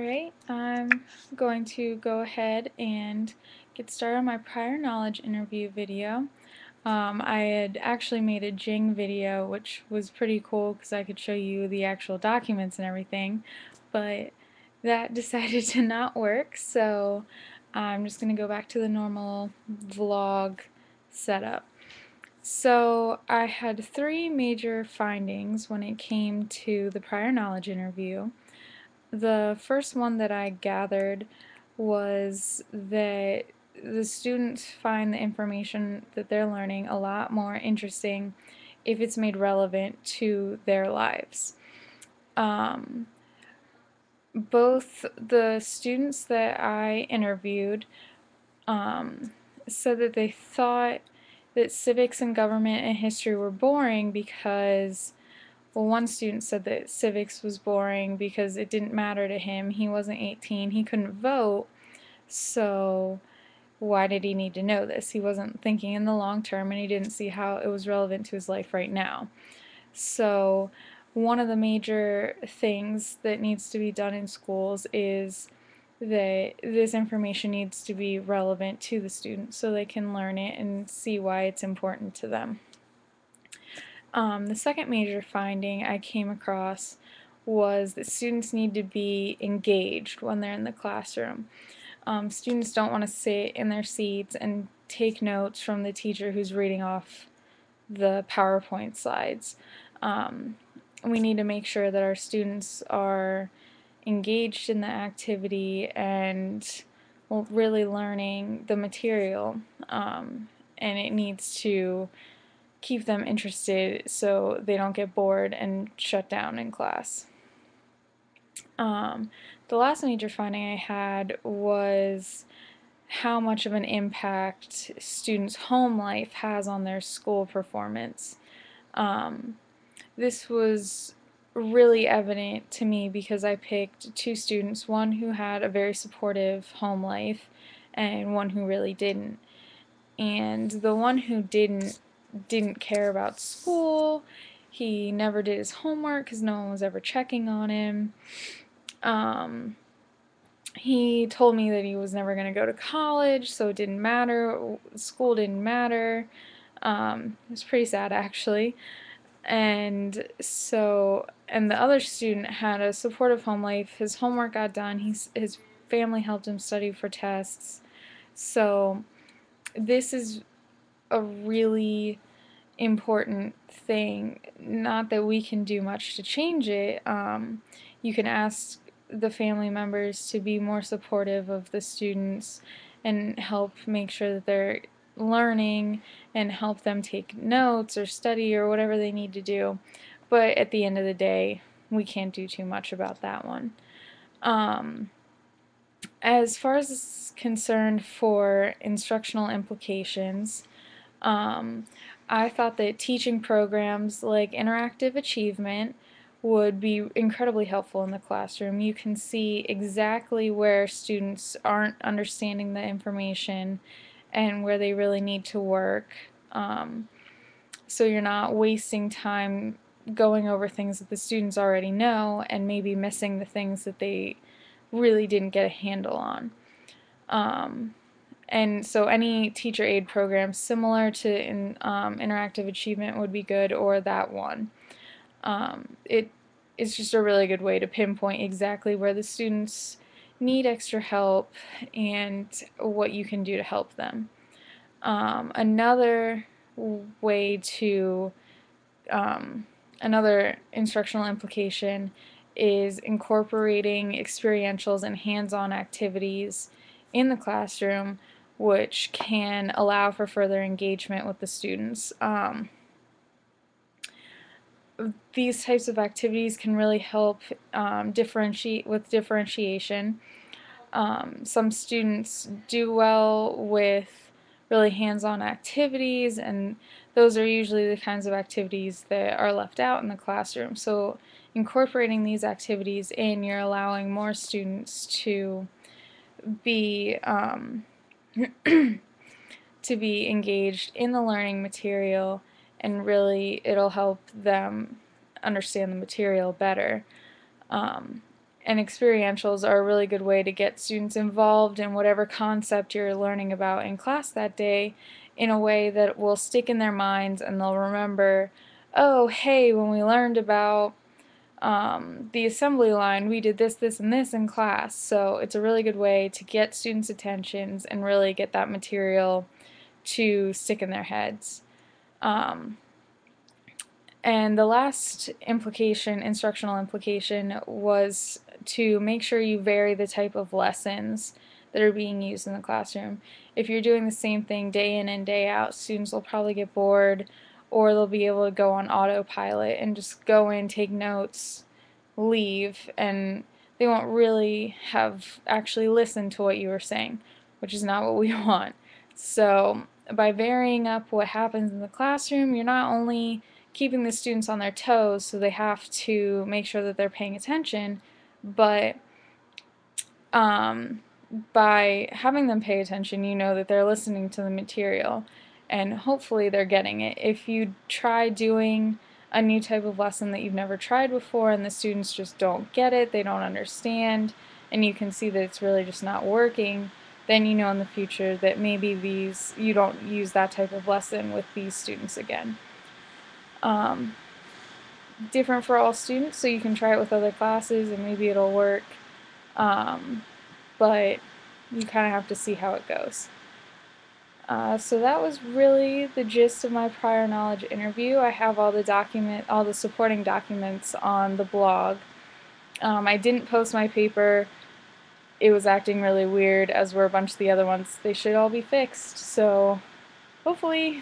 Alright, I'm going to go ahead and get started on my prior knowledge interview video. I had actually made a Jing video, which was pretty cool because I could show you the actual documents and everything, but that decided to not work, so I'm just going to go back to the normal vlog setup. So I had three major findings when it came to the prior knowledge interview. The first one that I gathered was that the students find the information that they're learning a lot more interesting if it's made relevant to their lives. Both the students that I interviewed said that they thought that civics and government and history were boring because, well, one student said that civics was boring because it didn't matter to him. He wasn't 18, he couldn't vote, so why did he need to know this? He wasn't thinking in the long term and he didn't see how it was relevant to his life right now. So one of the major things that needs to be done in schools is that this information needs to be relevant to the students so they can learn it and see why it's important to them. The second major finding I came across was that students need to be engaged when they're in the classroom. Students don't want to sit in their seats and take notes from the teacher who's reading off the PowerPoint slides. We need to make sure that our students are engaged in the activity and really learning the material, and it needs to keep them interested so they don't get bored and shut down in class. The last major finding I had was how much of an impact students' home life has on their school performance. This was really evident to me because I picked two students, one who had a very supportive home life and one who really didn't. And the one who didn't care about school. He never did his homework because no one was ever checking on him. He told me that he was never going to go to college, so it didn't matter. School didn't matter. It was pretty sad, actually. And the other student had a supportive home life. His homework got done. His family helped him study for tests. So this is a really important thing. Not that we can do much to change it. You can ask the family members to be more supportive of the students and help make sure that they're learning and help them take notes or study or whatever they need to do. But at the end of the day, we can't do too much about that one. As far as is concerned for instructional implications, I thought that teaching programs like interactive achievement would be incredibly helpful in the classroom. You can see exactly where students aren't understanding the information and where they really need to work. So you're not wasting time going over things that the students already know and maybe missing the things that they really didn't get a handle on. And so any teacher aid program similar to interactive achievement would be good, or that one. It is just a really good way to pinpoint exactly where the students need extra help and what you can do to help them. Another way to, another instructional implication is incorporating experientials and hands-on activities in the classroom, which can allow for further engagement with the students. These types of activities can really help differentiate with differentiation. Some students do well with really hands-on activities, and those are usually the kinds of activities that are left out in the classroom. So incorporating these activities in, you're allowing more students to be to be engaged in the learning material, and really it'll help them understand the material better. And experientials are a really good way to get students involved in whatever concept you're learning about in class that day in a way that will stick in their minds and they'll remember, oh, hey, when we learned about the assembly line, we did this, this, and this in class. So it's a really good way to get students' attentions and really get that material to stick in their heads. Um, and the last implication, instructional implication, was to make sure you vary the type of lessons that are being used in the classroom. If you're doing the same thing day in and day out, students will probably get bored, or they'll be able to go on autopilot and just go in, take notes, leave, and they won't really have actually listened to what you were saying, which is not what we want. So by varying up what happens in the classroom, you're not only keeping the students on their toes, so they have to make sure that they're paying attention, but um, by having them pay attention, you know that they're listening to the material and hopefully they're getting it. If you try doing a new type of lesson that you've never tried before and the students just don't get it, they don't understand, and you can see that it's really just not working, then you know in the future that maybe you don't use that type of lesson with these students again. Different for all students, so you can try it with other classes and maybe it'll work. But you kind of have to see how it goes. So that was really the gist of my prior knowledge interview. I have all the supporting documents on the blog. I didn't post my paper. It was acting really weird, as were a bunch of the other ones. They should all be fixed, so hopefully.